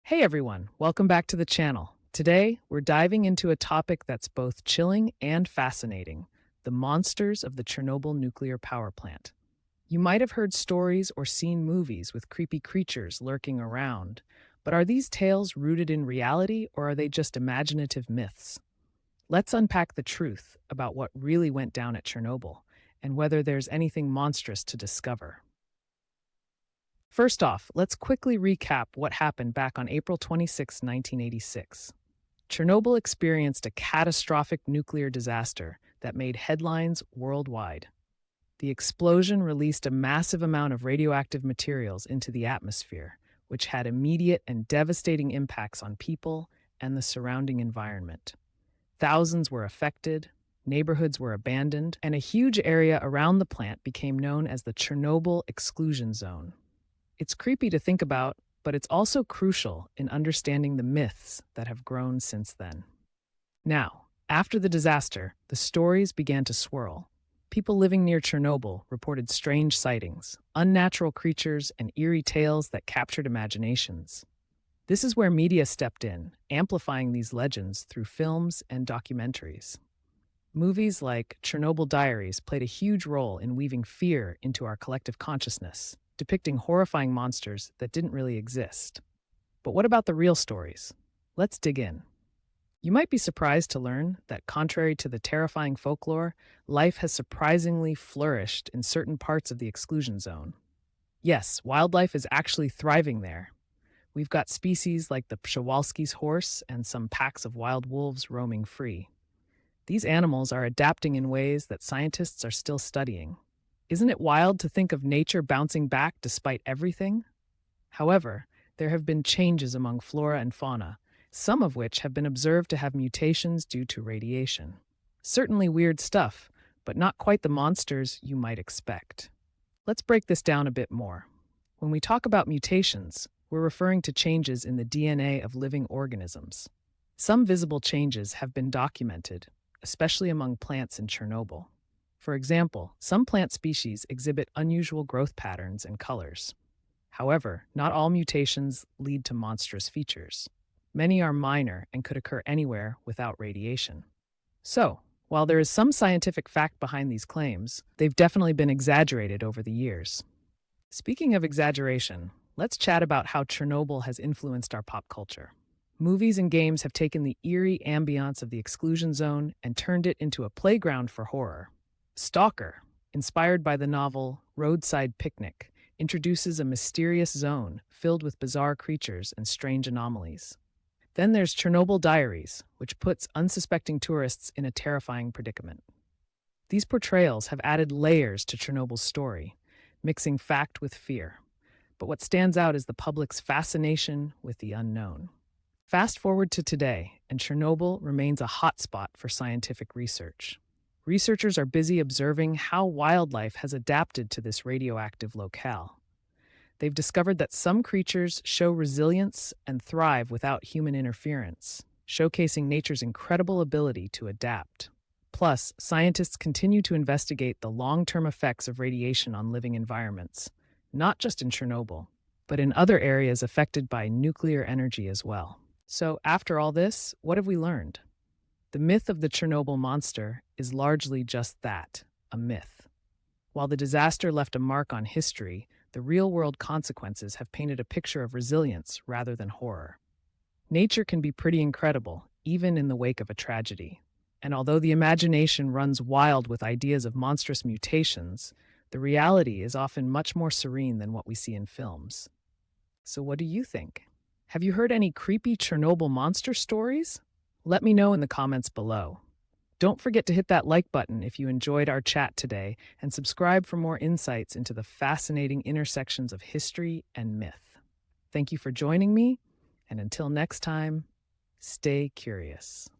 Hey everyone, welcome back to the channel. Today, we're diving into a topic that's both chilling and fascinating: the monsters of the Chernobyl nuclear power plant. You might have heard stories or seen movies with creepy creatures lurking around, but are these tales rooted in reality or are they just imaginative myths? Let's unpack the truth about what really went down at Chernobyl and whether there's anything monstrous to discover. First off, let's quickly recap what happened back on April 26, 1986. Chernobyl experienced a catastrophic nuclear disaster that made headlines worldwide. The explosion released a massive amount of radioactive materials into the atmosphere, which had immediate and devastating impacts on people and the surrounding environment. Thousands were affected, neighborhoods were abandoned, and a huge area around the plant became known as the Chernobyl exclusion zone. It's creepy to think about, but it's also crucial in understanding the myths that have grown since then. Now, after the disaster, the stories began to swirl. People living near Chernobyl reported strange sightings, unnatural creatures, and eerie tales that captured imaginations. This is where media stepped in, amplifying these legends through films and documentaries. Movies like Chernobyl Diaries played a huge role in weaving fear into our collective consciousness, depicting horrifying monsters that didn't really exist. But what about the real stories? Let's dig in. You might be surprised to learn that, contrary to the terrifying folklore, life has surprisingly flourished in certain parts of the exclusion zone. Yes, wildlife is actually thriving there. We've got species like the Przewalski's horse and some packs of wild wolves roaming free. These animals are adapting in ways that scientists are still studying. Isn't it wild to think of nature bouncing back despite everything? However, there have been changes among flora and fauna, some of which have been observed to have mutations due to radiation. Certainly weird stuff, but not quite the monsters you might expect. Let's break this down a bit more. When we talk about mutations, we're referring to changes in the DNA of living organisms. Some visible changes have been documented, especially among plants in Chernobyl. For example, some plant species exhibit unusual growth patterns and colors. However, not all mutations lead to monstrous features. Many are minor and could occur anywhere without radiation. So, while there is some scientific fact behind these claims, they've definitely been exaggerated over the years. Speaking of exaggeration, let's chat about how Chernobyl has influenced our pop culture. Movies and games have taken the eerie ambiance of the exclusion zone and turned it into a playground for horror. Stalker, inspired by the novel Roadside Picnic, introduces a mysterious zone filled with bizarre creatures and strange anomalies. Then there's Chernobyl Diaries, which puts unsuspecting tourists in a terrifying predicament. These portrayals have added layers to Chernobyl's story, mixing fact with fear. But what stands out is the public's fascination with the unknown. Fast forward to today, and Chernobyl remains a hotspot for scientific research. Researchers are busy observing how wildlife has adapted to this radioactive locale. They've discovered that some creatures show resilience and thrive without human interference, showcasing nature's incredible ability to adapt. Plus, scientists continue to investigate the long-term effects of radiation on living environments, not just in Chernobyl, but in other areas affected by nuclear energy as well. So, after all this, what have we learned? The myth of the Chernobyl monster is largely just that, a myth. While the disaster left a mark on history, the real-world consequences have painted a picture of resilience rather than horror. Nature can be pretty incredible, even in the wake of a tragedy. And although the imagination runs wild with ideas of monstrous mutations, the reality is often much more serene than what we see in films. So what do you think? Have you heard any creepy Chernobyl monster stories? Let me know in the comments below. Don't forget to hit that like button if you enjoyed our chat today, and subscribe for more insights into the fascinating intersections of history and myth. Thank you for joining me, and until next time, stay curious.